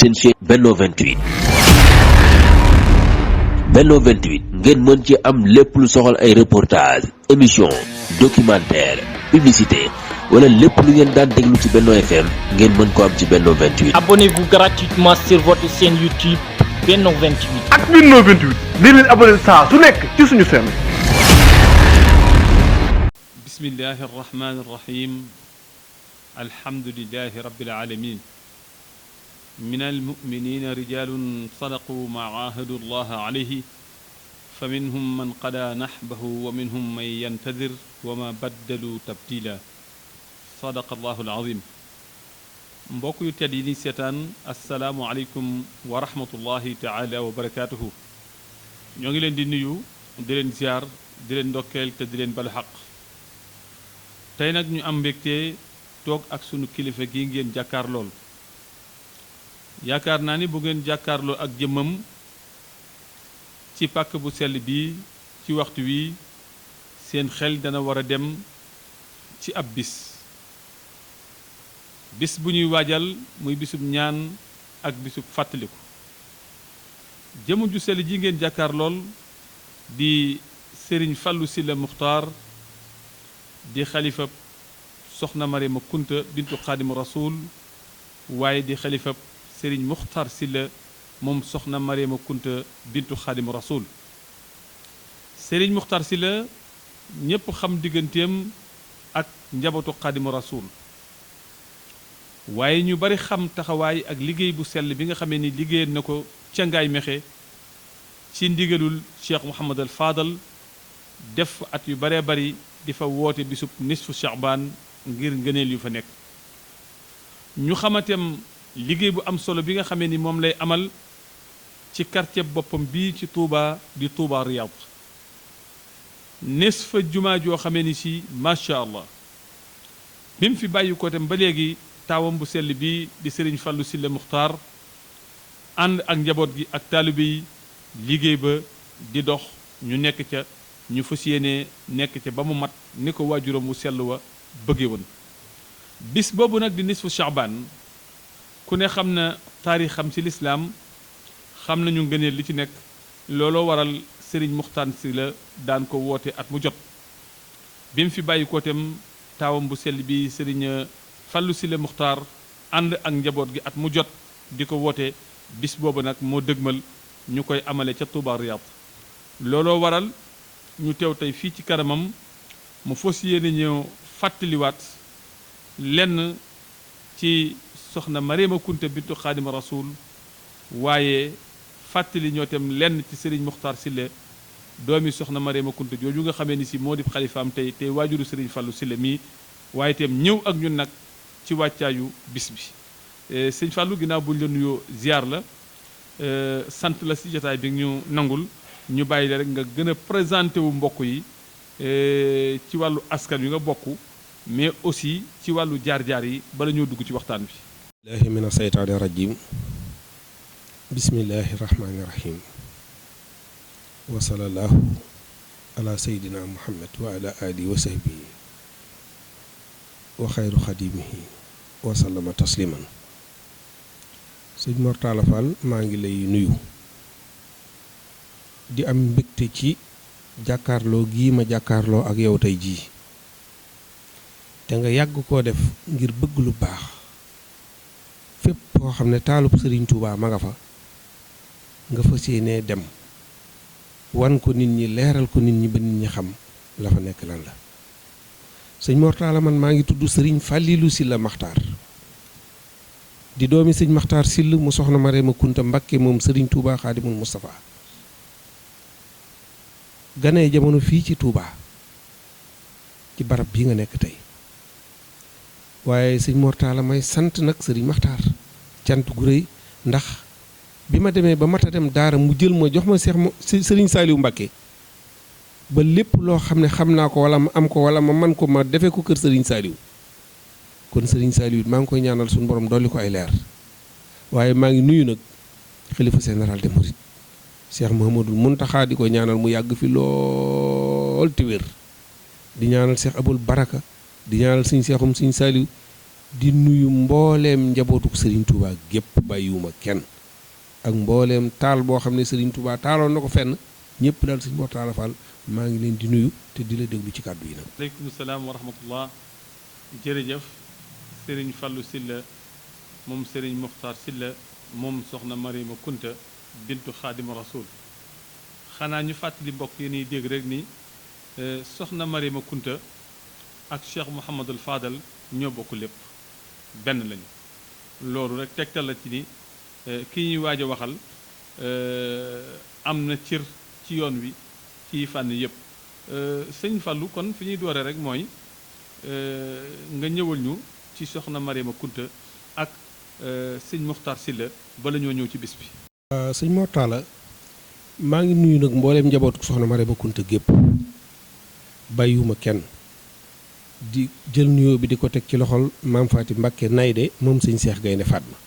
seen chaîne Benno 28. Benno 28 ngeen mën ci am lépp lu soxal ay reportage émission documentaire publicité wala lépp lu ngeen daan déglu ci Benno FM ngeen mën ko am ci Benno 28. Abonnez-vous gratuitement sur votre chaîne YouTube Benno 28. ak Benno 28 di leen abonné saa su nekk ci suñu chaîne. bismillahi arrahmani irrahim alhamdulilahi rabbil alamin min almuminina rijalun sadaqu ma aahadu allaha alayhi fa minhum man qada nahbahu wa minhum man yantadir wa ma baddalu tabdila sadaqa allahu alazim. mbokk yu tedd yi ni seetaan asalaamu aleykum wa rahmatullahi taala wa barakatuhu. ñoo ngi leen di nuyu di leen ziar di leen ndokkeel te di leen balu xaq. tey nag ñu am mbégte toog ak sunu kilifa gi ngeen jàkkaar lool yaakaar naa ni bu ngeen jàkkaarloo ak jëmmam ci pàkk bu sell bi ci waxtu wi seen xel dana war a dem ci ab bis bu ñuy waajal muy bisub ñaan ak bisub fàttaliku. jëmm ju sell ji ngeen jàkkaar lool di Sëriñ Fallou Sylla Muxtaar di xalifab soxna Mariama Kunta bintu Xaadimu Rasuul waaye di xalifab Sëriñ Muxtaar Sylla moom soxna Mariama Kunta bintu Xaadimu Rasuul. Sëriñ Muxtaar Sylla ñépp xam digganteem ak njabootu Xaadimu Rasuul waaye ñu bari xam taxawaay ak liggéey bu sell bi nga xamee ni liggéeyal na ko ca Ngaay Mexe ci ndigalul Cheikh Mouhamad al Fadal def at yu baree bari di fa woote bisub nisfu Sha'ban ngir ngëneel yu fa nekk. ñu xamatem liggéey bu am solo bi nga xamee ni moom lay amal ci quartier boppam bii ci Touba di Touba Riyad nes fa jumaa joo xamee ni si macha allah bi mu fi bàyyi ko tam ba léegi taawam bu sell bi di Sëriñ Fallou Sylla Muxtaar ànd ak njaboot gi ak taalibe yi liggéey ba di dox ñu nekk ca ñu fas yéene nekk ca ba mu mat ni ko waajuram wu sell wa bëggee woon. bis boobu nag di nisfu Sha'ban ku ne xam na taarixam ci lislaam xam nañu ngëneel li ci nekk looloo waral Sëriñ Muxtaar Sylla daan ko woote at mu jot. bi mu fi bàyyi ko tam taawam bu sell bi Sëriñ Fallou Sylla Muxtaar ànd ak njaboot gi at mu jot di ko woote bis boobu nag moo dëgmal ñu koy amale ca Touba Riyad. looloo waral ñu teew tey fii ci kanamam mu fas yéene ñëw fàttaliwaat lenn ci soxna Mariama Kunta bintu Xaadimu Rasuul waaye fàttali ñoo tam lenn ci Sëriñ Muxtaar Sylla doomi soxna Mariama Kunta jooju nga xamee ni si moo di xalifaam tey waajuru Sëriñ Fallou Sylla mii waaye itam ñëw ak ñun nag ci wàccaayu bis bi. sëñ Fallou ginnaaw buñ la nuyoo ziar la sant la si jotaay bi ñu nangul ñu bàyyi la rek nga gën a présenté wu mbokk yi ci wàllu askan wi nga bokk mais aussi ci wàllu jaar-jaar yi bala ñoo dugg ci waxtaan bi. billahi mina seytaani rajim bismillahi rahmaani rahim wa sallallahu ala sayyidina muhammad wa ala alihi wa sahbihi wa xayru xadimihi wa sallama tasliman. sëñ Mor Talla Fall maa ngi lay nuyu di am mbégte ci jàkkaarloo gii ma jàkkaarloo ak yow tey jii te nga yàgg koo def ngir bëgg lu baax fépp koo xam ne taalub Sëriñ Tuubaa ma nga fa nga fas yéenee dem wan ko nit ñi leeral ko nit ñi ba nit ñi xam la fa nekk lan la. sëñ Mor Talla man maa ngi tudd Sëriñ Fallilou Sylla Muxtaar di doomi sëñ Muxtaar Sylla mu soxna Mariama Kunta Mbakke moom Sëriñ Touba Xaadimul Mustafa ganee jamono fii ci Touba ci barab bii nga nekk tey waaye sëñ Mor Talla may sant nag Sëriñ Muxtaar cant gu rëy ndax bi ma demee ba mata dem daara mu jël ma jox ma Sëriñ Saaliw Mbakke ba lépp loo xam ne xam naa ko wala ma am ko wala ma man ko ma defee ko kër Sëriñ Saaliw kon Sëriñ Saaliw it maa ngi koy ñaanal suñu borom dolli ko ay leer waaye maa ngi nuyu nag xalifa général des mourides Cheikh Mouhamadoul Mountakha di ko ñaanal mu yàgg fi lool te wér di ñaanal Cheikh Aboul Baraka di ñaanal Sëriñ Seexum Sëriñ Saaliw di nuyu mbooleem njabootuk Serigne Touba gépp bàyyiwuma kenn ak mbooleem taal boo xam ne Serigne Touba taaloon na ko fenn ñëpp daal Serigne Mor Talla Fall maa ngi leen di nuyu te di la déglu ci kàddu yi nag. aleykum salaam wa rahmatullah. jërëjëf Serigne Fallou Sylla moom Serigne Mokhtar Sylla moom soxna Mariama Kunta bintu Xaadima Rasul. xanaa ñu fàttali mbokk yi ñuy dégg rek ni soxna Mariama Kunta ak Cheikh Mouhamadul Fadal ñoo bokk lépp benn lañu. loolu rek tegtal la ci ni kii ñuy waaj a waxal am na cër ci yoon wi ci fànn yëpp. sëñ Fallou kon fi ñuy doore rek mooy nga ñëwal ñu ci soxna Mariama Kunta ak sëñ Mokhtar Sylla bala ñoo ñëw ci bis bi. sëñ Mor Talla maa ngi nuyu nag mbooleem njabootu soxna Mariama Kunta gépp bàyyiwuma kenn di jël nuyoo bi di ko teg ci loxol maam Faati Mbàkke Nayde moom sëñ Seex Gaynde Fatma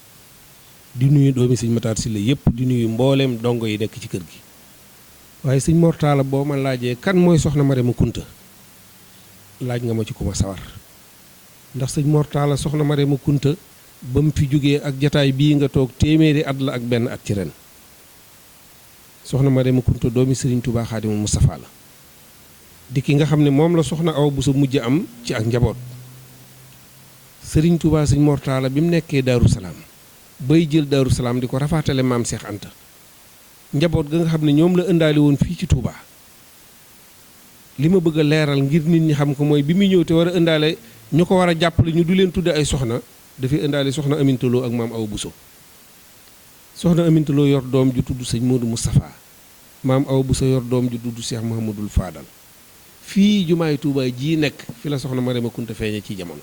di nuyu doomi sëñ Matar Sylla yëpp di nuyu mbooleem dongo yi nekk ci kër gi. waaye sëñ Mor Talla boo ma laajee kan mooy soxna Mariama Kunta laaj nga ma ci ku ma sawar ndax sëñ Mor Talla soxna Mariama Kunta ba mu fi jógee ak jataay bii nga toog téeméeri at la ak benn at ci ren soxna Mariama Kunta doomi Serigne Touba Xaadimul Mustafaa la di ki nga xam ne moom la soxna Awa Bousso mujj am ci ak njaboot Serigne Touba sëñ Mor Talla bi mu nekkee Daaru Salaam bay jël Daaru Salaam di ko rafaatale maam Cheikh Anta njaboot ga nga xam ne ñoom la ëndaale woon fii ci Touba li ma bëgg a leeral ngir nit ñi xam ko mooy bi muy ñëw te war a ëndaale ñu ko war a jàppale ñu du leen tudde ay soxna dafay ëndaale soxna Aminta Lo ak maam Awa Bousso soxna Aminta Lo yor doom ju tudd sëñ Modou Moustapha maam Awa Bousso yor doom ju tudd Cheikh Mouhamadoul Fadal fii jumaay Touba jii nekk fi la soxna Mariama Kunta feeñe ci jamono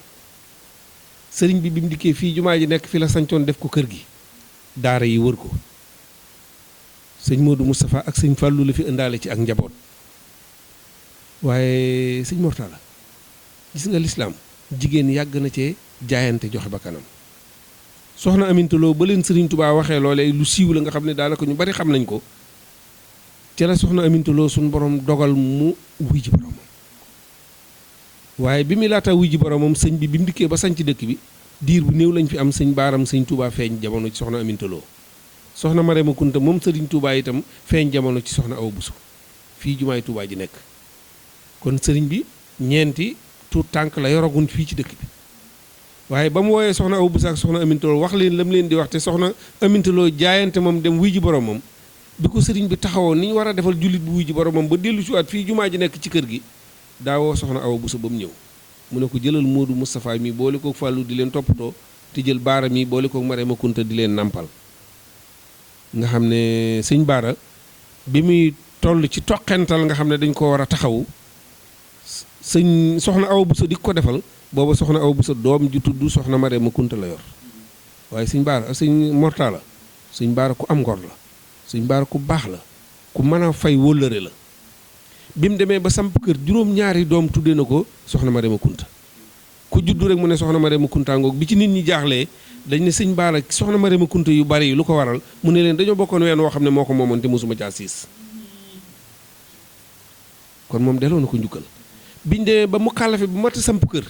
sëriñ bi mu dikkee fii jumaa ji nekk fi la sancoon def ko kër gi daara yi wër ko sëñ Modou Moustapha ak sëñ Fallou la fi ëndaale ci ak njaboot waaye sëñ Mor Talla gis nga lislaam jigéen yàgg na cee jaayante joxe ba kanam soxna Aminta Lo ba leen sëriñ Touba waxee loolee lu siiw la nga xam ne daanaka ñu bari xam nañ ko ca la soxna Aminta Lo suñ borom dogal mu wuy ji boromam waaye bi mu laata wuy ji boromam sëñ bi mu dikkee ba sañ ci dëkk bi diir bu néew lañ fi am sëñ baaram sëñ Touba feeñ jamono ci soxna Aminta Lo soxna Mariama Kunta moom sëriñ Touba itam feeñ jamono ci soxna Awa Bousso fii jumaay Touba ji nekk kon sëriñ bi ñeenti tuut tànk la yorogun fii ci dëkk bi waaye ba mu wooyee soxna Awa Bousso ak soxna Aminta Lo wax leen lam leen di wax te soxna Aminta Lo jaayante moom dem wuy ji boromam bi ko sëriñ bi taxawoon ni ñu war a defal jullit bu wuy ji boromam ba dellu si waat fii jumaa ji nekk ci kër gi daawoo soxna Awa Bousso ba mu ñëw mu ne ko jëlal Modou Moustapha mi boole koog Fallou di leen toppatoo te jël Baara mi boole koog Mariama Kunta di leen nampal nga xam ne sëñ Baara bi muy toll ci toqental nga xam ne dañ ko war a taxawu sëñ soxna Awa Bousso di ko defal booba soxna Awa Bousso doom ju tudd soxna Mariama Kunta la yor waaye sëñ Baara sëñ Mor Talla sëñ Baara ku am ngor la sëñ Baara ku baax la ku mën a fay wóllëre la bi mu demee ba samp kër juróom-ñaari doom tuddee na ko soxna Mariama Kunta ku juddu rek mu ne soxna Mariama Kunta ngoog bi ci nit ñi jaaxlee dañ ne sëñ Baara soxna Mariama Kunta yu bari yi lu ko waral mu ne leen dañoo bokkoon ween woo xam ne moo ko moomoon te mosuma caa siis kon moom delloo na ko njukkal biñ demee ba mu xàllafe bu mat a samp kër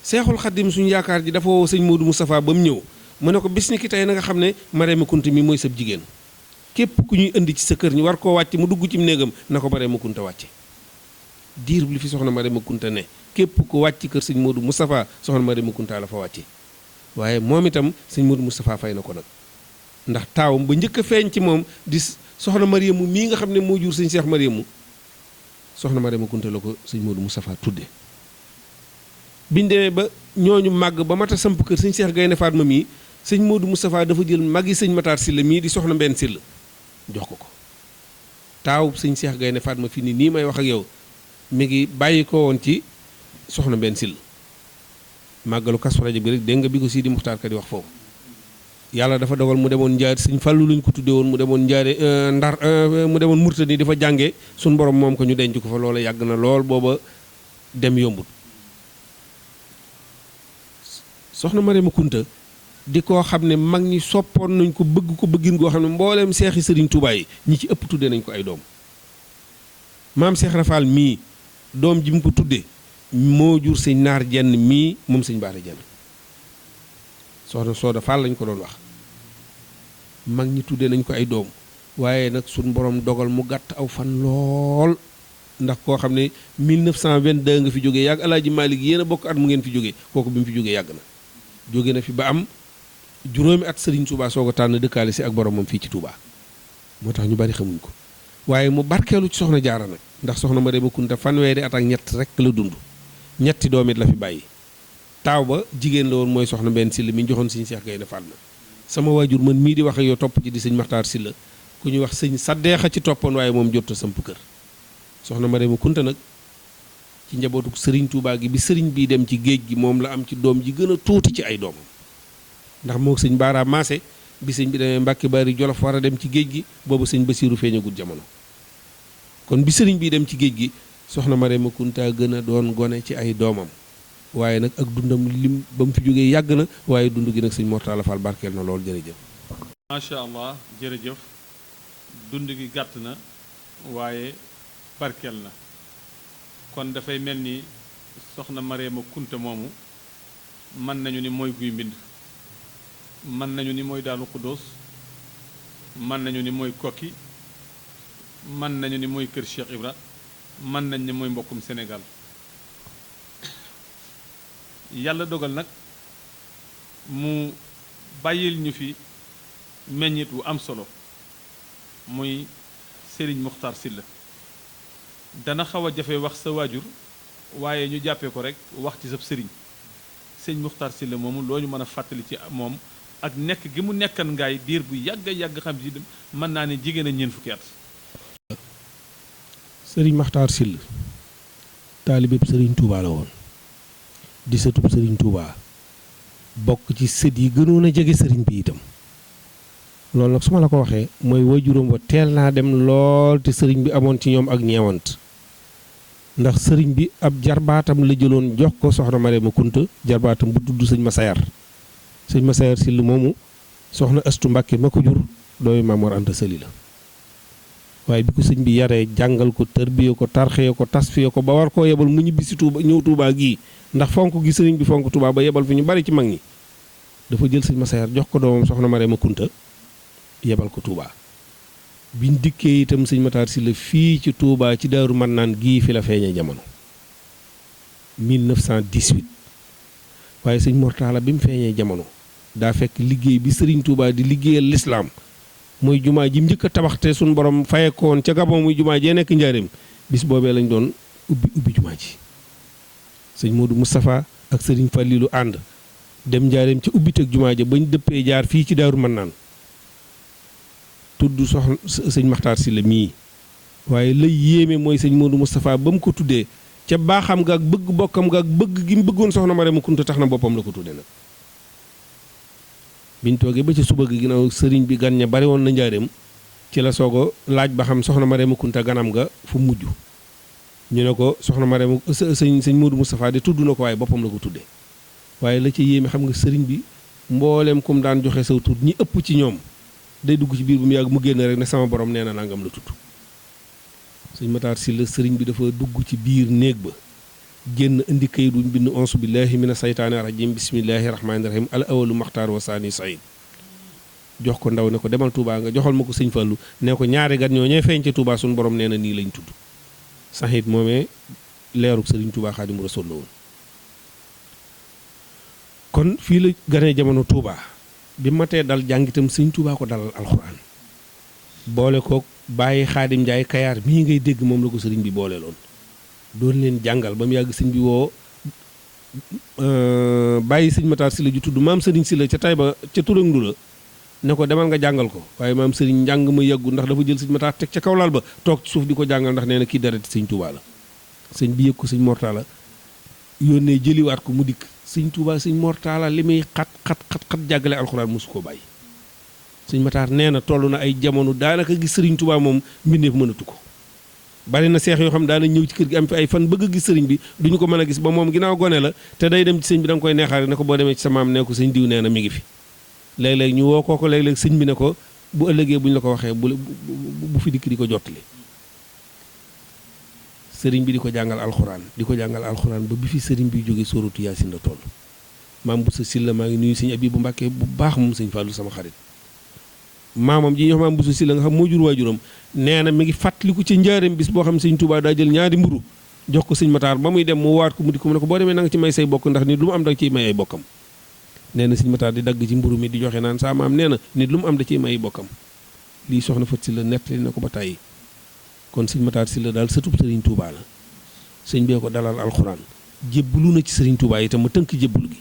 Seexul Xaddim suñu yaakaar ji dafa woo sëñ Modou Moustapha ba mu ñëw mu ne ko bis ni ki tey na nga xam ne Mariama Kunta mi mooy sab jigéen képp ku ñuy indi ci sa kër ñu war koo wàcce mu dugg ci néegam na ko Mariama Kunta wàcce diir bi li fi soxna Mariama Kunta ne képp ku wàcc kër sëñ Modou Moustapha soxna Mariama Kunta la fa wàcce waaye moom itam sëñ Modou Moustapha fay na ko nag ndax taawam ba njëkk a feeñ ci moom di soxna Mariamu mii nga xam ne moo jur sëñ Cheikh Mariamu soxna Mariama Kunta la ko sëñ Modou Moustapha tudde biñ demee ba ñooñu màgg ba mat a samp kër sëñ Cheikh Gaynde Fatma mii sëñ Modou Moustapha dafa jël magi sëñ Matar Sylla mii di soxna Mbenn Sylla jox ko taawub sëñ Cheikh Gaynde Fatma fii nii may wax ak yow mi ngi bàyyi ko woon ci soxna Mbenn Sylla màggalu Kazu Rajab bi rek dégg nga bi ko Sidi Muxtaar ka di wax foofu yàlla dafa dogal mu demoon njaar sëñ Fallu luñ ko tuddee woon mu demoon njaare ndar mu demoon Murtani dafa jànge suñ borom moom ko ñu denc ko fa loola yàgg na lool booba dem yombut soxna Mariama Kunta di koo xam ne mag ñi soppoon nañ ko bëggin goo xam ne mbooleem seexi sëriñ Tuubaa yi ñi ci ëpp tuddee nañ ko ay doom maam Seex Rafaal mii doom ji mu ko tuddee moo jur sëñ Naar Jenn mii moom sëñ Baara Jenn soxna Sooda Fall lañ ko doon wax mag ñi tuddee nañ ko ay doom waaye nag suñ borom dogal mu gàtt aw fan lool ndax koo xam ne 1922 nga fi jógee yàgg Alaaji Malick yéen a bokk at mu ngeen fi jógee kooku bi mu fi jógee yàgg na jóge na fi ba am juróomi at Serigne Touba soog a tànn dëkkaale si ak boromam fii ci Touba moo tax ñu bari xamuñ ko waaye mu barkeelu ci soxna jaara nag ndax soxna Mariama Kunta fanweeri at ak ñett rek la dund ñetti doom it la fi bàyyi taaw ba jigéen la woon mooy soxna Mbenn Sylla mi ñu joxoon sëñ Cheikh Gaynde Fatma sama waajur man mii di wax ak yow topp ci di sëñ Maxtaar Sylla ku ñuy wax sëñ Saddeexa ci toppoon waaye moom jot a samp kër soxna Mariama Kunta nag ci njabootu sëriñ Touba gi bi sëriñ bii dem ci géej gi moom la am ci doom ji gën a tuuti ci ay doomam ndax moo sëñ Baara Maase bi sëñ bi demee Mbàkke Bari Jolof war a dem ci géej gi boobu sëñ Basiiru feeñagul jamono kon bi sëriñ bii dem ci géej gi soxna Mariama Kunta gën a doon gone ci ay doomam waaye nag ak dundam lim ba mu fi jógee yàgg na waaye dund gi nag sëñ Mortala Fall barkeel na lool jërëjëf. macha allah jërëjëf dund gi gàtt na waaye barkeel na kon dafay mel ni soxna Mariama Kunta moomu mën nañu ni mooy guy mbind mën nañu ni mooy Daaru Xuddoos mën nañu ni mooy Kokki mën nañu ni mooy Kër Cheikh Ibra mën nañ ni mooy mbokkum Sénégal yàlla dogal nag mu bàyyil ñu fi meññit wu am solo muy Serigne Mokhtar Sylla dana xaw a jafe wax sa waajur waaye ñu jàppee ko rek wax ci sab sëriñ sëñ Mokhtar Sylla moomu loo ñu mën a fàttali ci moom ak nekk gi mu nekkan ngaay diir bu yàgg yàgg xam si mën naa ne jigéen a ñeent fukki at. Serigne Mokhtar Sylla taalibeb Serigne Touba la woon di sëtub Serigne Touba bokk ci sët yi gënoon a jege Serigne bi itam loolu nag su ma la ko waxee mooy waajuram ba teel naa dem lool te Serigne bi amoon ci ñoom ak ñeewant ndax Serigne bi ab jarbaatam la jëloon jox ko soxna Mariama Kunta jarbaatam bu tudd sëñ Masayar sëñ Masayar Sylla moomu soxna Astu Mbàkke ma ko jur dooyu Maam Mor Anta Sali la waaye bi ko sëñ bi yaree jàngal ko tërbiye ko tarxee ko tasfiye ko ba war koo yebal mu ñibbi si Touba ñëw Touba gii ndax fonk gi sëriñ bi fonk Touba ba yebal fi ñu bari ci mag ñi dafa jël sëñ Masayar jox ko doomam soxna Mariama Kunta yebal ko Touba biñ dikkee itam sëñ Makhtar Sylla fii ci Touba ci Daaru Mannaan gii fi la feeñee jamono 1918 waaye sëñ Mortala bi mu feeñee jamono daa fekk liggéey bi sëriñ Touba di liggéeyal lislaam mooy jumaa ji njëkk a tabax te suñu borom faye ko woon ca Gabon muy jumaa jee nekk njaareem bis boobee lañ doon ubbi jumaa ji sëñ Modou Moustapha ak sëriñ Fallilu ànd dem njaareem ca ubbiteg jumaa ja bañ dëppee jaar fii ci Daaru Mannaan tudd soxna sëñ Makhtar Sylla mii waaye lay yéeme mooy sëñ Modou Moustapha ba mu ko tuddee ca baaxam nga ak bëgg bokkam nga ak bëgg gi mu bëggoon soxna Mariama Kunta tax na boppam la ko tuddee nag biñ toogee ba ci suba gi ginnaaw sëriñ bi gan ña bari woon na njaareem ci la soog a laaj ba xam soxna Mariama Kunta ganam nga fu mujj ñu ne ko soxna Mariama sëñ Modou Moustapha de tudd na ko waaye boppam la ko tuddee waaye la ci yéeme xam nga sëriñ bi mbooleem kum daan joxe saw tur ñi ëpp ci ñoom day dugg ci biir bu mu yàgg mu génn rek ne sama borom nee na nangam la tudd sëñ Makhtar Sylla sëriñ bi dafa dugg ci biir néeg ba génn indi kayit duñ bind onsu billahi mina saytaani rajim bismillahi rahmaani rahim al awalu Makhtar wa saani Saïd jox ko ndaw ne ko demal Touba nga joxal ma ko sëñ Fallu ne ko ñaari gan ñoo ñee feeñ ca Touba suñu borom nee na nii lañ tudd Saïd moomee leeruk sëriñ Touba Xaadimu Rasuul la woon kon fii la ganee jamono Touba bi matee dal jàngitam sëñ Touba ko dalal alxuraan boole ko bàyyi Xaadim Njaay Kayaar mii ngay dégg moom la ko sëriñ bi boole loon doon leen jàngal ba mu yàgg sëñ bi woo bàyyi sëñ Makhtar Sylla ju tudd maam sëriñ Sylla ca Tayba ca Turandu la ne ko demal nga jàngal ko waaye maam sëriñ njàng ma yàggu ndax dafa jël sëñ Makhtar teg ca kaw laal ba toog ci suuf di ko jàngal ndax nee na kii dereti sëñ Touba la sëñ bi yëg ko sëñ Mortala yónnee jëliwaat ko mu dikk sëñ Touba sëñ Mortala li muy xat jàggale alxuraan mosu koo bàyyi sëñ Makhtar nee na toll na ay jamono daanaka gis sëriñ Touba moom mbindeef mënatu ko bari na seex yoo xam daana ñëw ci kër gi am fi ay fan bëgg a gis sëriñ bi duñu ko mën a gis ba moom ginnaaw gone la te day dem ci sëñ bi da nga koy neexaare ne ko boo demee ci sa maam ne ko sëñ diw nee na mi ngi fi léeg-léeg ñu woo kooko léeg-léeg sëñ bi ne ko bu ëllëgee bu ñu la ko waxee bu fi dikk di ko jottali sëriñ bi di ko jàngal alxuraan ba bi fi sëriñ bi jóge sóoratu Yaasin la toll maam Boussa Sylla maa ngi nuyu sëñ Abibu Mbàkke bu baax moom sëñ Fallou sama xarit maamam ji ñuy wax maam Boussa Sylla nga xam moo jur waajuram nee na mi ngi fàttaliku ci njaareem bis boo xam sëñ Touba daa jël ñaari mburu jox ko sëñ Matar ba muy dem mu waat ko mu di ko mu ne ko boo demee na nga ci may say bokk ndax nit lu mu am da ciy may ay bokkam nee na sëñ Matar di dagg ci mburu mi di joxe naan saa maam nee na nit lu mu am da ciy may ay bokkam lii soxna Fat Sylla nettali na ko ba tàyyi kon sëñ Matar Sylla daal sëtub sëriñ Touba la sëñ bee ko dalal alxuraan jébbalu na ci sëriñ Touba itam ma tënk jébbalu gi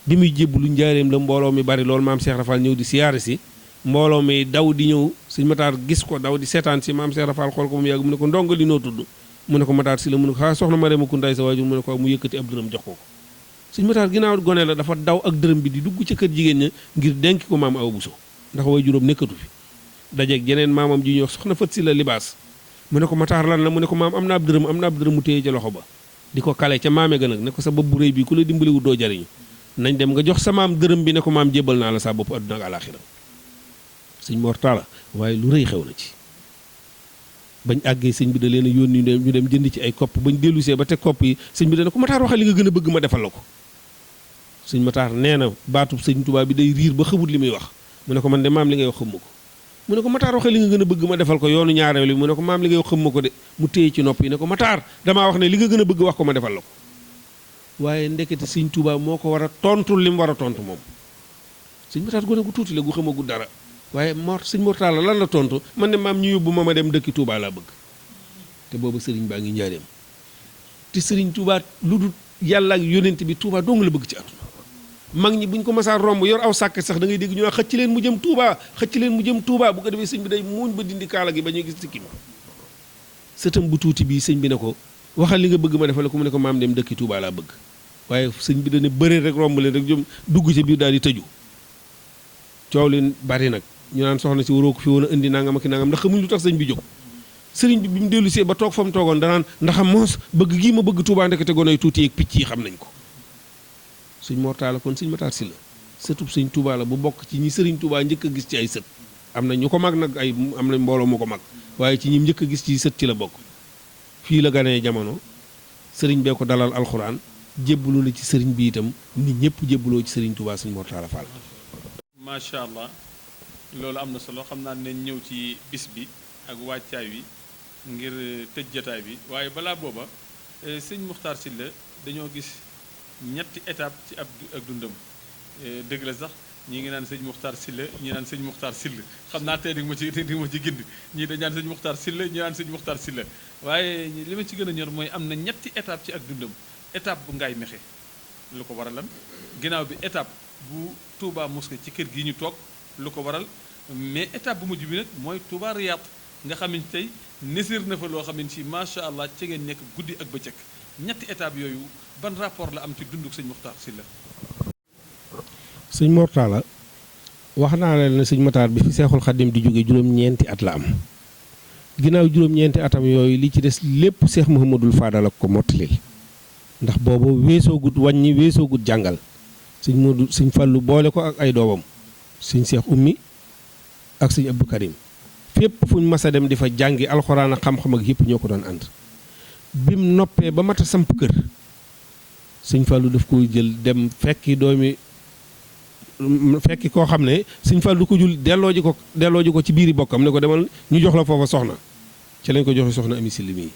bi muy jébbalu njaareem la mbooloo mi bari loolu maam Cheikh Rafal ñëw di siyaare si mbooloo mi daw di ñëw sëñ Matar gis ko daw di seetaan si maam Cheikh Rafal xool ko mu yàgg mu ne ko ndongo li noo tudd mu ne ko Matar Sylla mu ne ko soxna Marema Kuntaay sa waajur mu ne ko mu yëkkati ab dërëm jox ko sëñ Matar ginnaaw gone la dafa daw ak dërëm bi di dugg ca kër jigéen ña ngir denc ko maam Awa Bousso ndax waajuram nekkatu fi dajeeg jeneen maamam ji ñuy wax soxna Fat Sylla libaas mu ne ko Matar lan la mu ne ko maam am naa ab dërëm mu téye ca loxo ba di ko kale ca maame ga nag ne ko sa bopp bu rëy bi ku la dimbaliwul doo jariñu nañ dem nga jox sa maam dërëm bi ne ko maam jébbal naa la sa bopp adduna ak alaxira sëñ Mor Talla waaye lu rëy xew na ci bañ àggee sëñ bi da leen a yónni ñu dem jënd ci ay kopp bañ dellusee ba teg kopp yi sëñ bi dana ko Matar waxal li nga gën a bëgg ma defal la ko sëñ Matar nee na baatub sëñ Tuubaa bi day riir ba xamut li muy wax mu ne ko man de maam li ngay wax xam ma ko mu ne ko Matar waxal li nga gën a bëgg ma defal ko yoonu ñaareel bi mu ne ko maam li ngay wax xam ma ko de mu téye ci nopp yi ne ko Matar damaa wax ne li nga gën a bëgg wax ko ma defal la ko waaye ndekete sëñ Tuubaa moo ko war a tontu li mu war a tontu moom sëñ Matar gone gu tuuti la gu xamagul dara waaye sëñ Mor Talla lan la tontu man ne maam ñu yóbbu ma dem dëkki Touba laa bëgg te booba sëriñ baa ngi njaareem te sëriñ Touba lu dul yàlla ak yónent bi Touba dong la bëgg ci àdduna mag ñi buñ ko masaa romb yor aw sàkk sax da ngay dégg ñu naan xëcc leen mu jëm Touba xëcc leen mu jëm Touba bu ko defee sëñ bi day muuñ ba dindi kaala gi ba ñuy gis sikki ma sëtam bu tuuti bii sëñ bi ne ko waxal li nga bëgg ma defal ko mu ne ko maam dem dëkki Touba laa bëgg waaye sëñ bi dane bëree rek romb leen rek jëm dugg ci biir daal di tëju coow leen bari nag ñu naan soxna si waroo ko fi woon a indi nangam ak nangam ndax xamuñ lu tax sëñ bi jóg sëriñ bi mu dellu see ba toog fa mu toogoon danaan ndax moos bëgg gii ma bëgg Touba ndekete gonoy tuuti yeeg picc yi xam nañ ko sëñ Mor Talla kon sëñ Matar Sylla sëtub sëñ Touba la bu bokk ci ñi sëriñ Touba njëkk a gis ci ay sët am na ñu ko mag nag ay am na mbooloo mu ko mag waaye ci ñi njëkk a gis ci sët ci la bokk fii la ganee jamono sëriñ bee ko dalal alxuraan jébbalu na ci sëriñ bi itam nit ñëpp jébbaloo ci sëriñ Touba sëñ Mor Talla Fall. macha allah loolu am na solo xam naa ne ñëw ci bis bi ak wàccaay wi ngir tëj jataay bi waaye balaa booba sëñ Muxtaar Sylla dañoo gis ñetti étape ci ab ak dundam dëgg la sax ñii ngi naan sëñ Muxtaar Sylla ñii naan sëñ Muxtaar Sylla xam naa tey di ma ci gind ñii dañ naan sëñ Muxtaar Sylla ñii naan sëñ Muxtaar Sylla waaye li ma ci gën a ñor mooy am na ñetti étape ci ak dundam étape bu Ngaye Mékhé lu ko waralan ginnaaw bi étape bu Touba Mosquée ci kër gi ñu toog lu ko waral mais étape bu mujj bi nag mooy Touba Riyad nga xam ne tey nisir na fa loo xam ne si macha allah ci ngeen nekk guddi ak bëccëg ñetti étape yooyu ban rapport la am ci dunduk sëñ Muxtaar Sylla. sëñ Mor Talla wax naa leen ne sëñ Matar bi fi Seexul Xaddim di jóge juróom-ñeenti at la am ginnaaw juróom-ñeenti atam yooyu li ci des lépp Seex Muhammadul Faadal ak ko mottalil ndax boobu weesoogut wàññi weesoogut jàngal sëñ Fallu boole ko ak ay doomam sëñ Seex Ummi ak sëñ Abdou Karim fépp fuñ mas a dem di fa jàngi alxuraan ak xam-xam ak yëpp ñoo ko doon ànd bim noppee ba mat a samp kër sëñ Fallu daf ko jël dem fekki koo xam ne sëñ Fallu ko jul delloo ji ko ci biiri bokkam ne ko demal ñu jox la foofa soxna ci lañ ko joxe soxna Ami Sylla mii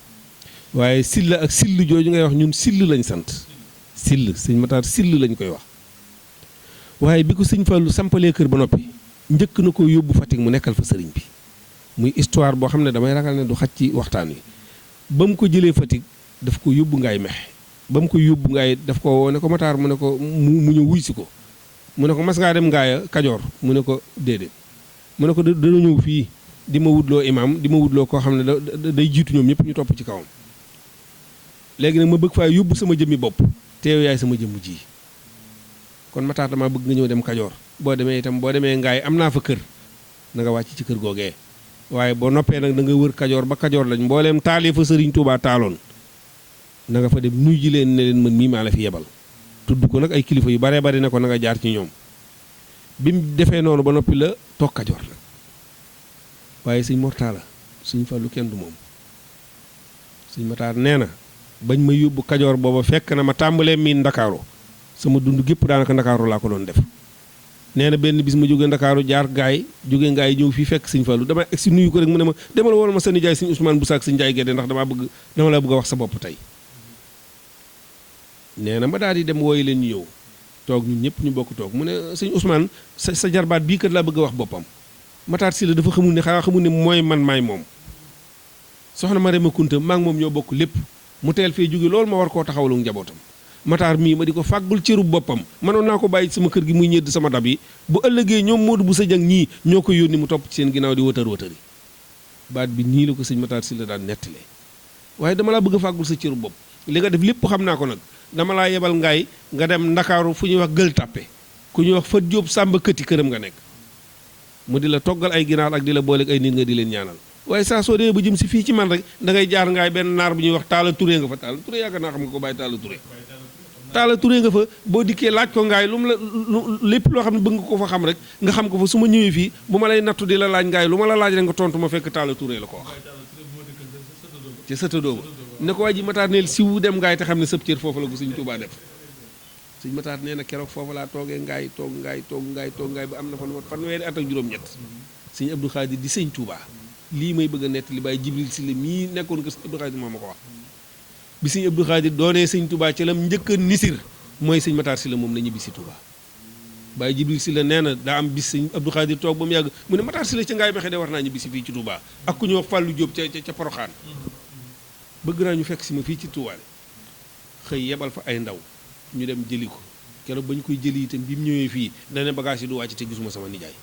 waaye Sylla ak Syll jooju ngay wax ñun Syll lañ sant Syll sëñ Matar Syll lañ koy wax waaye bi ko sëñ Fallu sampalee kër ba noppi njëkk na ko yóbbu Fatick mu nekkal fa sëriñ bi muy histoire boo xam ne damay ragal ne du xaj ci waxtaan wi ba mu ko jëlee Fatick daf ko yóbbu Ngaye Mékhé ba mu ko yóbbu Ngaye daf ko woo ne ko Matar mu ne ko mu ñëw wuy si ko mu ne ko mas ngaa dem Ngaye Kajoor mu ne ko déedéet mu ne ko dana ñëw fii di ma wutloo imaam di ma wutloo koo xam ne day jiitu ñoom ñëpp ñu topp ci kawam léegi nag ma bëgg faa yóbbu sama jëmmi bopp teew yaay sama jëmmu ji kon Matar dama bëgg nga ñëw dem Kajoor boo demee itam boo demee Ngaye am naa fa kër na nga wàcc ci kër googee waaye boo noppee nag da nga wër Kajoor ba Kajoor lañ mbooleem taalee fa Sëriñ Tuubaa taaloon na nga fa dem nuy ji leen ne leen man mii maa la fi yebal tudd ko nag ay kilifa yu baree bari ne ko na nga jaar ci ñoom bi mu defee noonu ba noppi la toog Kajoor nag waaye sëñ Mor Talla sëñ Fallu kenn du moom sëñ Matar nee na bañ ma yóbbu Kajoor booba fekk na ma tàmbalee miin Ndakaaru sama dund gépp daanaka ndakaaru laa ko doon def nee na benn bis ma jógee ndakaaru jaar gaay jógee ngaay ñëw fii fekk sëñ Fallou dama egsi nuyu ko rek mu ne ma demal wala ma sa nijaay sëñ Ousmane Boussa ak sëñ Ndiaye Guède ndax dama la bëgg a wax sa bopp tey nee na ma daal di dem wooyu leen ñu ñëw toog ñun ñëpp ñu bokk toog mu ne sëñ Ousmane sa jarbaat bii kat laa bëgg a wax boppam Matar Sylla dafa xamul ne xanaa xamul ne mooy man maay moom soxna ma Rema Kunta maa ngi moom ñoo bokk lépp mu teel fee jóge loolu ma war koo taxawlu njabootam Matar mii ma di ko fàggul cëru boppam mënoon naa ko bàyyi sama kër gi muy ñedd sama dab yi bu ëllëgee ñoom Modou bu sa jang ñii ñoo ko yónni mu topp ci seen ginnaaw di wëtër baat bi nii la ko sëñ Matar Sylla daan nettalee waaye dama laa bëgg a fàggul sa cëru bopp li nga def lépp xam naa ko nag dama laa yebal ngaay nga dem ndakaaru fu ñuy wax Gueule Tapée ku ñuy wax Fat Diop Samba Këti këram nga nekk mu di la toggal ay ginaar ak di la booleeg ay nit nga di leen ñaanal waaye saa soo demee ba jëm si fii ci man rek da ngay jaar ngaay benn naar bu ñuy wax Talla Touré nga fa Talla Touré yaakaar naa xam nga ko bàyyi Talla Touré nga fa boo dikkee laaj ko ngaay lu mu la lépp loo xam ne bëgg nga ko fa xam rek nga xam ko fa su ma ñëwee fii bu ma lay nattu di la laaj ngaay lu ma la laaj rek nga tontu ma fekk Talla Touré la ko wax ci sëtadoo ba ne ko waa ji Matar neel siwu dem ngaay te xam ne sëb cër foofu la ko sëñ Tuubaa def sëñ Matar nee na keroog foofu laa toogee ngaay toog ngaay ba am na fa lu mat fanweeri at ak juróom-ñett sëñ Abdou Khadir di sëñ Tuubaa lii may bëgg a nett li bàyyi Jibril Sylla mii nekkoon ko sëñ Abdou Khadir moo ma ko wax bi sëñ Abdou Khadir doonee sëñ Tuubaa ci lam njëkk a nisir mooy sëñ Matar Sylla moom la ñibbi si Tuubaa bàyyi Jibril Sylla nee na daa am bis sëñ Abdou Khadir toog ba mu yàgg mu ne Matar Sylla ca ngaay mexe de war naa ñibbi si fii ci Tuubaa ak ku ñu wax Fallou Diop ca Poroxaan bëgg naa ñu fekk si ma fii ci Tuubaa xëy yebal fa ay ndaw ñu dem jëli ko keroog ba ñu koy jëli itam bi mu ñëwee fii dana bagage yi du wàcc te gisuma sama nijaay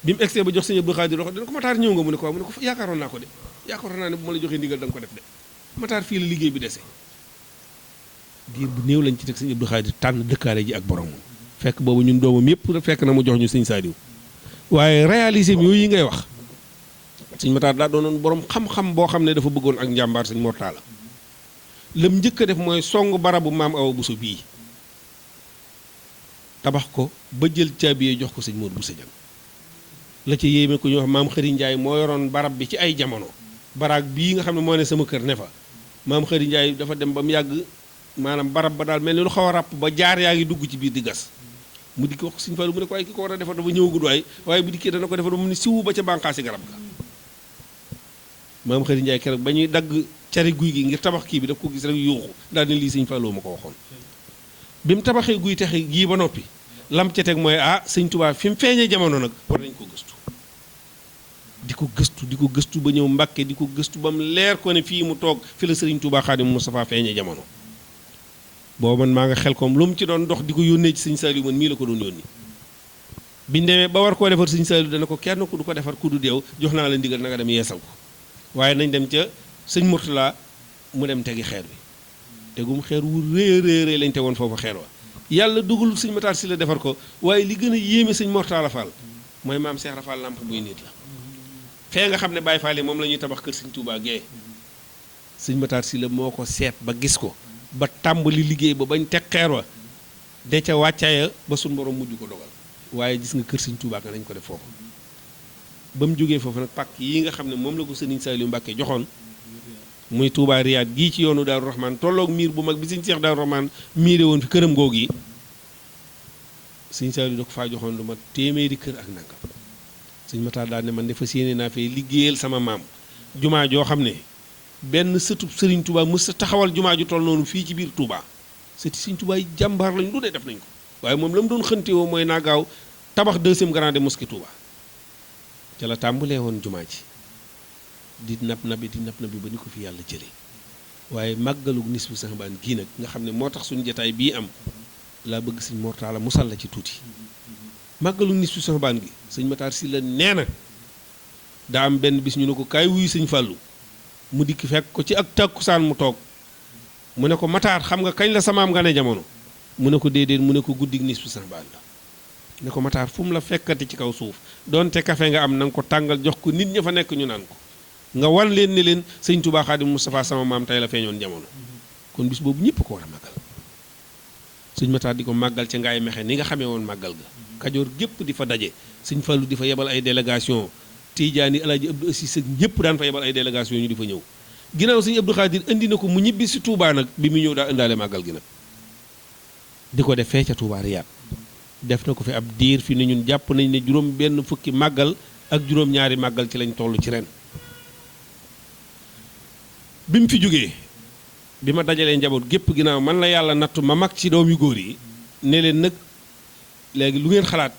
bi mu egsee ba jox sëñ Abdou Khadir loxo dana ko Matar ñëw nga mu ne ko yaakaaroon naa ko de yaakaaroon naa ne bu ma la joxee ndigal da nga ko def de Matar fii la liggéey bi dese diir bu néew lañ ci teg sëñ Abdou Khadir tànn dëkkaale ji ak boromam fekk boobu ñun doomam yëpp fekk na mu jox ñu sëñ Saliou waaye réalisé yooyu yi ngay wax sëñ Matar daa doonoon borom xam-xam boo xam ne dafa bëggoon ak njàmbaar sëñ Mortala lam njëkk a def mooy song barabu maam Awa Bousso bii tabax ko ba jël caabi jox ko sëñ Modou Bousso Dieng la ca yéeme ko ñu wax maam Xëri Njaay moo yoroon barab bi ci ay jamono baraag bii nga xam ne moo ne sama kër ne fa maam Xëri Njaay dafa dem ba mu yàgg maanaam barab ba daal mel ni lu xaw a ràpp ba jaar yaa ngi dugg ci biir di gas mu dikk wax sëñ Fallu mu ne ko waaye ki ko war a defar dafa ñëwagud waaye bu dikkee dana ko defar mu ne siwu ba ca bànqaasi garab ga maam Xëri Njaay keroog ba ñuy dagg cari guy gi ngir tabax kii bi daf ko gis rek yuuxu daal ne lii sëñ Fallu ma ko waxoon bi mu tabaxee guy texe gii ba noppi lam ca teg mooy sëñ Tuubaa fi mu feeñee jamono nag war nañ ko gëstu di ko gëstu ba ñëw Mbàkke di ko gëstu ba mu leer ko ne fii mu toog fi la sëriñ Tuubaa Xaadimu Mustafaa feeñee jamono boobu man maa nga xel kom lu mu ci doon dox di ko yónnee ci sëñ Saliou man mii la ko doon yónni biñu demee ba war koo defar sëñ Saliou dana ko kenn ku du ko defar ku du deew jox naa la ndigal na nga dem yeesal ko waaye nañ dem ca sëñ Mourtala mu dem tegi xeer bi tegum xeer wu rëy lañ tegoon foofu xeer wa yàlla dugalul sëñ Matar Sylla defar ko waaye li gën a yéeme sëñ Mortala Fall mooy maam Cheikh Rafal lamp buy nit la fee nga xam ne Baye Fall moom la ñuy tabax kër sëñ Touba Guèye sëñ Matar Sylla moo ko seet ba gis ko ba tàmbali liggéey ba bañ teg xeer wa de ca wàccaaya ba suñ borom mujj ko dogal waaye gis nga kër sëñ Touba nga nañ ko def foofu ba mu jógee foofu nag pàkk yi nga xam ne moom la ko sëriñ Saliou Mbacke joxoon muy Touba Riyad gii ci yoonu Daaru Rahman tolloog miir bu mag bi sëñ Cheikh Daaru Rahman miire woon fi këram googu yi sëñ Saliou da ko faa joxoon lu mat téeméeri kër ak nangam sëñ Matar daal ne man de fas yéene naa fee liggéeyal sama maam jumaa joo xam ne benn sëtub sëriñ Touba mës a taxawal jumaa ju toll noonu fii ci biir Touba sëti sëriñ Touba yi jàmbaar lañ lu dee def nañ ko waaye moom la mu doon xëntewoo mooy naa gaaw tabax deuxième grande mosquée Touba ca la tàmbalee woon jumaa ji di nab nabi ba ni ko fi yàlla jëlee waaye màggalug nisfu Saxbaan gii nag nga xam ne moo tax suñu jataay bii am laa bëgg sëñ Mortala musal la ci tuuti màggalug nisfu Saxbaan gi sëñ Matar Sylla nee na daa am benn bis ñu ne ko kaay wuyu sëñ Fàllu mu dikk fekk ko ci ak tàkkusaan mu toog mu ne ko Matar xam nga kañ la samaam nga ne jamono mu ne ko déedéet mu ne ko guddig nisfu Saxbaan la ne ko Matar fu mu la fekkati ci kaw suuf donte kafe nga am na nga ko tàngal jox ko nit ña fa nekk ñu naan ko nga wan leen ne leen sëñ Touba Xaadimu Mustafaa sama maam tey la feeñoon jamono kon bis boobu ñëpp ko war a màggal sëñ Matar di ko màggal ca ngaay mexe ni nga xamee woon màggal ga Kajoor gépp di fa daje sëñ Fallu di fa yebal ay délégation Tijaani Alaaji Abdou Assis ak ñëpp daan fa yebal ay délégation ñu di fa ñëw ginnaaw sëñ Abdou Khadir indi na ko mu ñibbi si Touba nag bi mu ñëw daa indaale màggal gi nag di ko def fee ca Touba Riyad def na ko fi ab diir fi ni ñun jàpp nañ ne juróom benn fukki màggal ak juróom-ñaari màggal ci lañ toll ci ren bi mu fi jógee bi ma dajalee njaboot gépp ginnaaw man la yàlla nattu ma mag ci doom yu góor yi ne leen nag léegi lu ngeen xalaat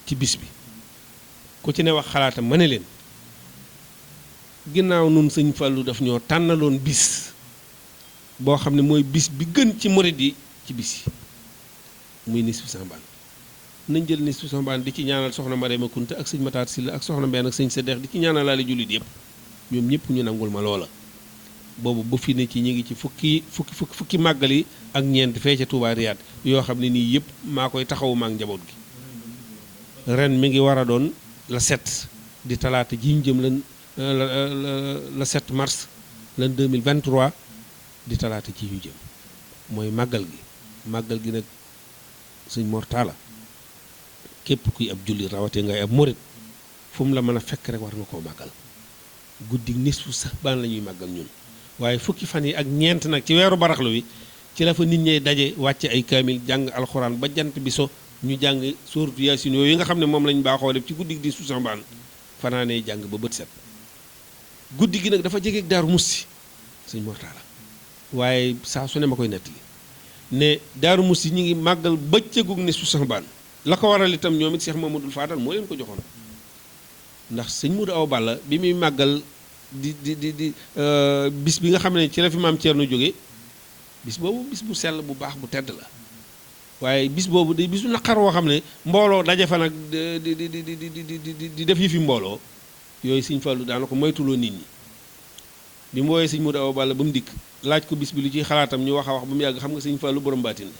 ci bis bi ku ci ne wax xalaatam ma ne leen ginnaaw nun sëñ Fallou daf ñoo tànnaloon bis boo xam ne mooy bis bi gën ci murid yi ci bis yi muy nisfu Sambaan nañ jël nisfu Sambaan di ci ñaanal soxna Marema Kunta ak sëñ Mataar Silla ak soxna Mbeen ak sëñ Sedex di ci ñaanalaale jullit yëpp ñoom ñëpp ñu nangul ma loola boobu ba fi ne ci ñu ngi ci fukki màggal yi ak ñeent fee ca Touba Riyad yoo xam ne nii yëpp maa koy taxawu maak njaboot gi ren mi ngi war a doon la 7 di talaata ji ñu jëm lan la 7 mars lan 2023 di talaata ji ñu jëm mooy màggal gi nag sëñ Mor Talla képp kuy ab julli rawatee ngay ab murit fu mu la mën a fekk rek war nga koo màggal guddi nisfu Sambaan la ñuy màggal ñun waaye fukki fan yi ak ñeent nag ci weeru baraxlu wi ci la fa nit ñey daje wàcce ay kaamil jàng alxuraan ba jant bi so ñu jàng sóoratu yaasin yooyu nga xam ne moom lañ baaxoo def ci guddi gi nisfu Sambaan fanaanee jàng ba bët set guddi gi nag dafa jegeeg Daaru Musti sëñ Mor Talla waaye saa su ne ma koy nettali ne Daaru Musti ñi ngi màggal bëccëgu nisfu Sambaan la ko waral itam ñoom it Cheikh Mamadou Fadal moo leen ko joxoon ndax sëñ Modou Awa Balla bi muy màggal di bis bi nga xam ne ci la fi maam Thierno jóge bis boobu bis bu sell bu baax bu tedd la waaye bis boobu day bisu naqar woo xam ne mbooloo daje fa nag di def yi fi mbooloo yooyu sëñ Fallou daana ko moytuloo nit ñi bi mu wooyee sëñ Modou Awa Balla ba mu dikk laaj ko bis bi lu ciy xalaatam ñu wax a wax ba mu yàgg xam nga sëñ Fallou borom baatin la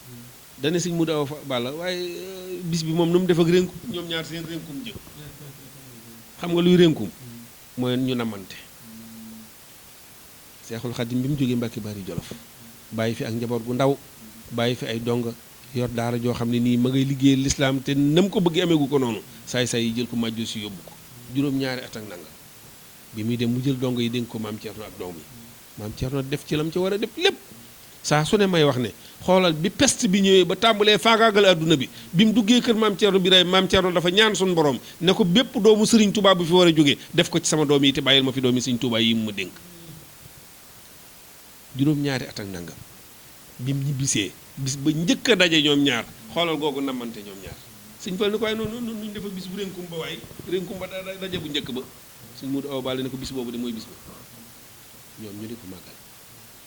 dane sëñ Modou Awa Balla waaye bis bi moom nu mu def ak rénkum ñoom ñaar seen rénkum jëm xam nga luy rénkum mooy ñu namante Seexul Xadim bi mu jógee Mbàkke Bari Jolof bàyyi fi ak njaboot gu ndaw bàyyi fi ay donga yor daara joo xam ne nii ma ngay liggéey lislaam te nam ko bëgg ameegu ko noonu saay-saay yi jël ko màjjo si yóbbu ko juróom-ñaari at ak nanga bi muy dem mu jël donga yi dénk ko maam Thierno ak doom yi maam Thierno def ci lam ci war a def lépp saa su ne may wax ne xoolal bi peste bi ñëwee ba tàmbalee faagaagal adduna bi mu duggee kër maam Thierno Birahim maam Thierno dafa ñaan suñu borom ne ko bépp doomu Sëriñ Touba bu fi war a jógee def ko ci sama doom yi te bàyyil ma fi doomi Sëriñ Touba yi mu ma dénk juróom-ñaari at ak nangam bi mu ñibbisee bis ba njëkk a daje ñoom ñaar xoolal googu namante ñoom ñaar Sëñ Fall ni ko waaye noonu nuñ defa bis bu rénkum ba waaye rénkum ba daje bu njëkk ba Sëñ Modou Awa Balla ne ko bis boobu de mooy bis ba ñoom ñu di ko màggal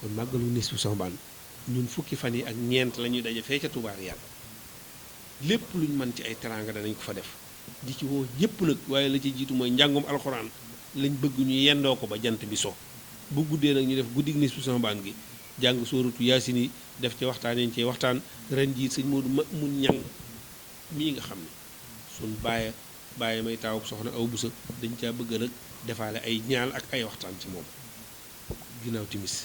kon màggalu nisfu Sambaan ñun fukki fan yi ak ñeent la ñuy daje fee ca Touba Riyad lépp luñ mën ci ay teraanga danañ ko fa def di ci woo ñëpp nag waaye la ci jiitu mooy njàngum alxuraan lañ bëgg ñu yendoo ko ba jant bi so bu guddee nag ñu def guddi nisfu Sambaan gi jàng sóoratu yaasin yi def ci waxtaan yañ ci waxtaan ren jii sëñ Modou mun ñang mii nga xam ne suñ bàyyi may taawub soxna aw busa dañ caa bëgg nag defaale ay ñaan ak ay waxtaan ci moom ginnaaw timis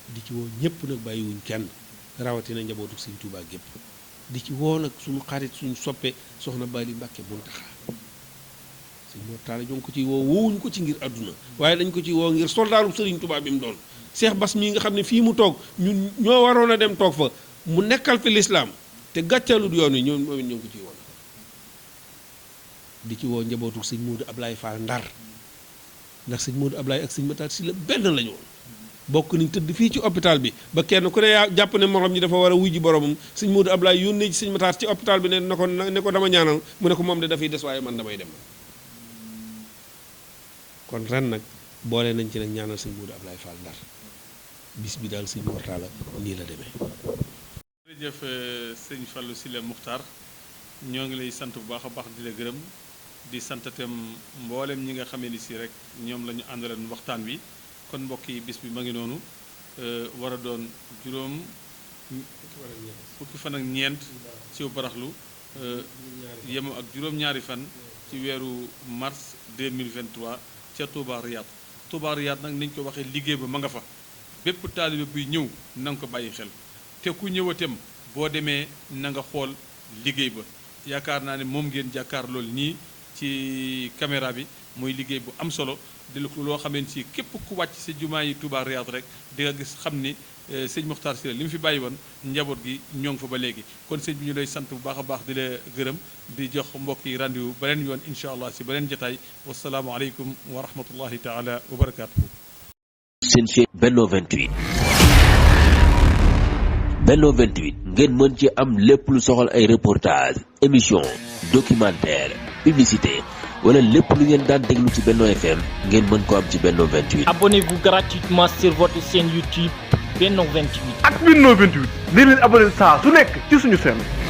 di ci woo ñëpp nag bàyyiwuñ kenn rawatina njabootu sëñ Touba gépp di ci woo nag suñu xarit suñu soppe soxna Bali Mbàkke Muntaxa sëñ Mor Talla ñoo ngi ko ci woo woowuñ ko ci ngir àdduna waaye dañ ko ci woo ngir soldaaru sëriñ Touba bi mu doon Cheikh Bass mii nga xam ne fii mu toog ñun ñoo waroon a dem toog fa mu nekkal fi lislaam te gàccalut yoon wi ñoom ñoo ngi ko ciy woo di ci woo njabootu sëñ Modou Ablaye Fall Ndar ndax sëñ Modou Ablaye ak sëñ Matar si la benn lañu woon bokk nañ tëdd fii ci hôpital bi ba kenn ku ne yaa jàpp ne morom ñi dafa war a wuy ji boromam sëñ Modou Ablaye yónnee ci sëñ Matar ci hôpital bi ne ko dama ñaanal mu ne ko moom de dafay des waaye man damay dem kon ren nag boole nañ ci nag ñaanal sëñ Modou Ablaye Fall Ndar bis bi daal sëñ Mor Talla nii la demee. jërëjëf sëñ Fallou Sylla Muxtaar ñoo ngi lay sant bu baax a baax di la gërëm di sant itam mboolem ñi nga xamee ni si rek ñoom la ñu àndaloon waxtaan wi kon mbokk yi bis bi ma ngi noonu war a doon fukki fan ak ñeent ci baraxlu yemu ak juróom-ñaari fan ci weeru mars 2023 ca Touba Riyad Touba Riyad nag niñ ko waxee liggéey ba ma nga fa bépp taalibe buy ñëw na nga ko bàyyi xel te ku ñëwatem boo demee na nga xool liggéey ba yaakaar naa ne moom ngeen jàkkaar loolu nii ci caméra bi muy liggéey bu am solo di loo xamante si képp ku wàcc sa jumaa yi Touba Riyad rek di nga gis xam ni sëñ Mokhtar Sylla li mu fi bàyyi woon njaboot gi ñoo ngi fa ba léegi kon sëñ bi ñu lay sant bu baax a baax di la gërëm di jox mbokk yi rendez-vous beneen yoon incha allah si beneen jotaay wasalaamu aleykum wa rahmatullahi taala wa barakaatuhu. seen chaîne Benno 28 Benno 28 ngeen mën ci am lépp lu soxal ay reportage émission documentaire publicité wala lépp lu ngeen daan déglu ci Benno FM ngeen mën ko am ci Benno 28. Abonnez-vous gratuitement sur votre chaîne YouTube Benno 28. ak Benno 28 nii leen abonné saa su nekk ci suñu chaîne.